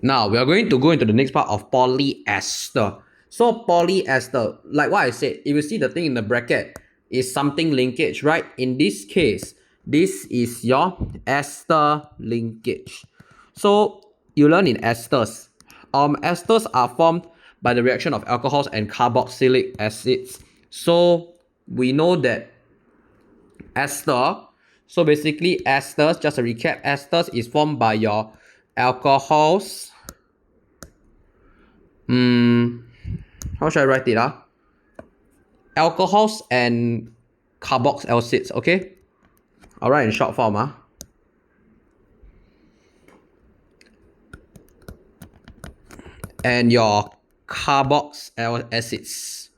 Now, we are going to go into the next part of polyester. So, polyester, like what I said, if you see the thing in the bracket, is something linkage, right? In this case, this is your ester linkage. So, you learn in esters. Esters are formed by the reaction of alcohols and carboxylic acids. So, we know that ester, so basically esters, just a recap, esters is formed by your alcohols. How should I write it? Alcohols and carboxylacids, okay? I'll write in short form. And your carboxylic acids.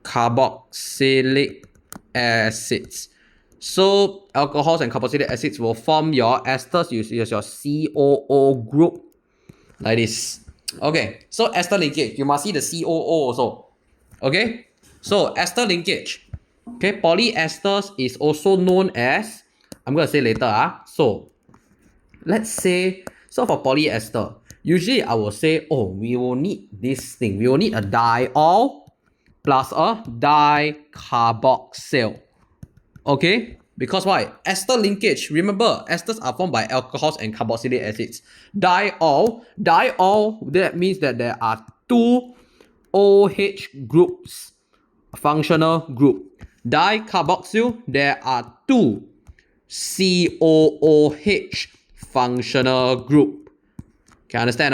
Carboxylic acids. So alcohols and carboxylic acids will form your esters. You use your COO group like this. Okay, so ester linkage, you must see the COO also. Okay, so ester linkage. Okay, polyesters is also known as, I'm gonna say later. So let's say, so for polyester, usually I will say, oh, we will need this thing. We will need a diol plus a dicarboxyl. Okay, because why? Ester linkage, remember, esters are formed by alcohols and carboxylic acids. Diol, that means that there are two OH groups, functional group. Dicarboxyl, there are two COOH functional group. Can you understand?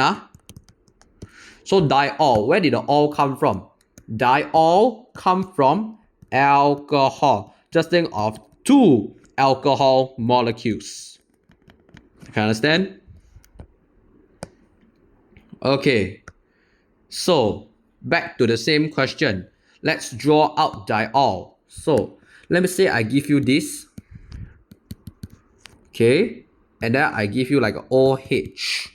So diol, where did the ol come from? Diol come from alcohol. Just think of two alcohol molecules. You can understand? Okay. So, back to the same question. Let's draw out diol. So, let me say I give you this. Okay. And then I give you like a OH.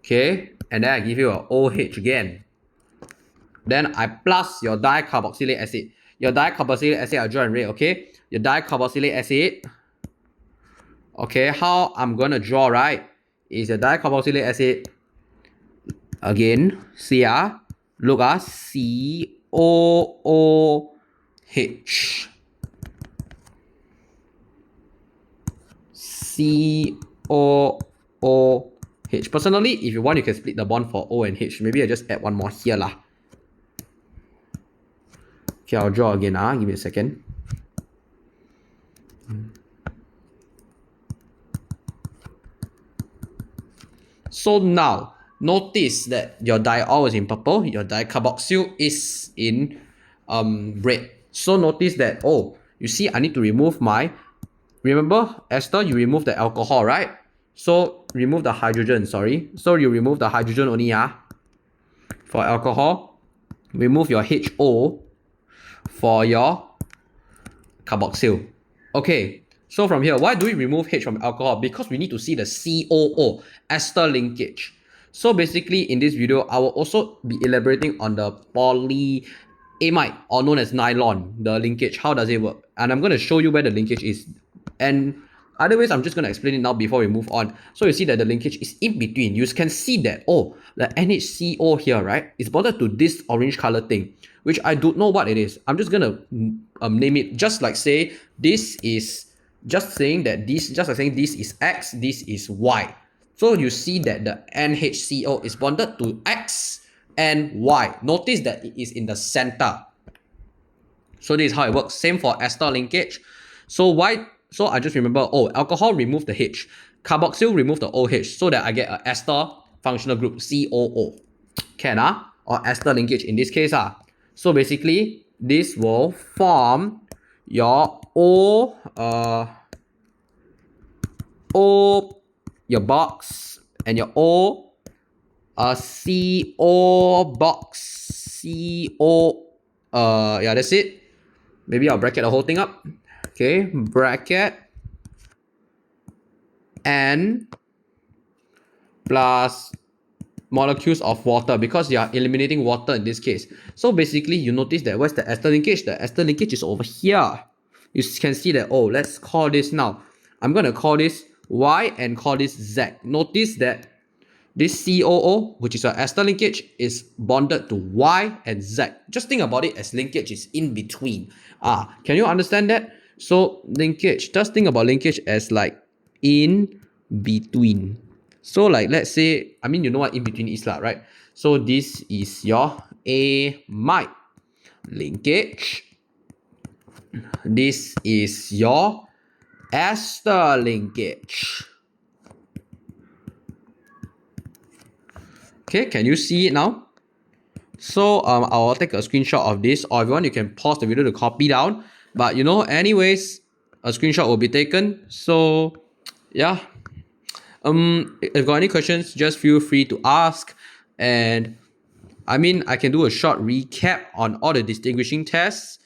Okay. And then I give you a OH again. Then I plus your dicarboxylic acid. Your dicarboxylic acid, I'll draw in red, okay? Your dicarboxylic acid. Okay, how I'm gonna draw, right? Is your dicarboxylic acid. Again, see look COOH. COOH. Personally, if you want, you can split the bond for O and H. Maybe I just add one more here lah. Okay, I'll draw again. Give me a second. So now, notice that your diol is in purple, your dicarboxyl is in red. So notice that, oh, you see, I need to remove my, remember, ester, you remove the alcohol, right? So remove the hydrogen, sorry. So you remove the hydrogen only, for alcohol. Remove your HO for your carboxyl. Okay, so from here, why do we remove H from alcohol? Because we need to see the COO, ester linkage. So basically, in this video, I will also be elaborating on the polyamide, or known as nylon, the linkage. How does it work? And I'm going to show you where the linkage is. And otherwise, I'm just going to explain it now before we move on. So you see that the linkage is in between. You can see that, oh, the NHCO here, right, is bonded to this orange color thing, which I don't know what it is. I'm just going to name it, just like say, this is, just saying that this, just like saying this is X, this is Y. So you see that the NHCO is bonded to X and Y. Notice that it is in the center. So this is how it works. Same for ester linkage. So why? So I just remember, oh, alcohol remove the H, carboxyl remove the OH, so that I get an ester functional group, COO. Can or ester linkage in this case. So basically, this will form your your box, and your CO box, CO, yeah, that's it. Maybe I'll bracket the whole thing up. Okay, bracket N plus molecules of water, because you are eliminating water in this case. So basically, you notice that where's the ester linkage? The ester linkage is over here. You can see that, oh, let's call this now. I'm going to call this Y and call this Z. Notice that this COO, which is an ester linkage, is bonded to Y and Z. Just think about it as linkage is in between. Can you understand that? So linkage, just think about linkage as like in between. So like let's say, I mean you know what in between is lah, right? So this is your amide linkage. This is your ester linkage. Okay, can you see it now? So I'll take a screenshot of this, or if you want you can pause the video to copy down. But you know, anyways, a screenshot will be taken. So yeah. If you got any questions, just feel free to ask. And I mean, I can do a short recap on all the distinguishing tests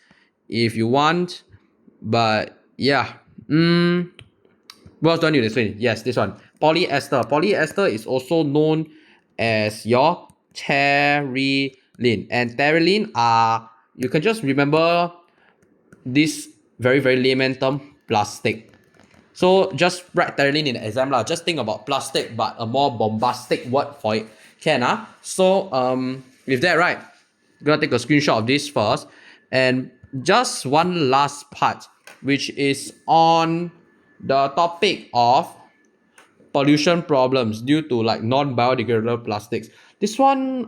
if you want. But yeah. What else do I need to explain? Yes, this one. Polyester. Polyester is also known as your terylene. And terylene you can just remember this very, very layman term, plastic. So just write terylene in the exam lah. Just think about plastic, but a more bombastic word for it. Can So with that, right, I'm gonna take a screenshot of this first. And just one last part, which is on the topic of pollution problems due to like non-biodegradable plastics. This one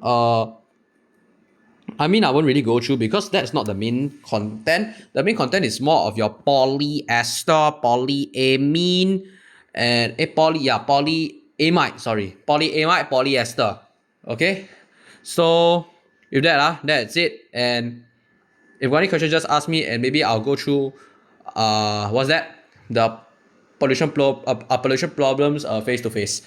I mean I won't really go through because that's not the main content. The main content is more of your polyester, polyamine, and polyamide, polyester. Okay, so with that that's it. And if you got any questions, just ask me and maybe I'll go through what's that, the pollution problems face to face.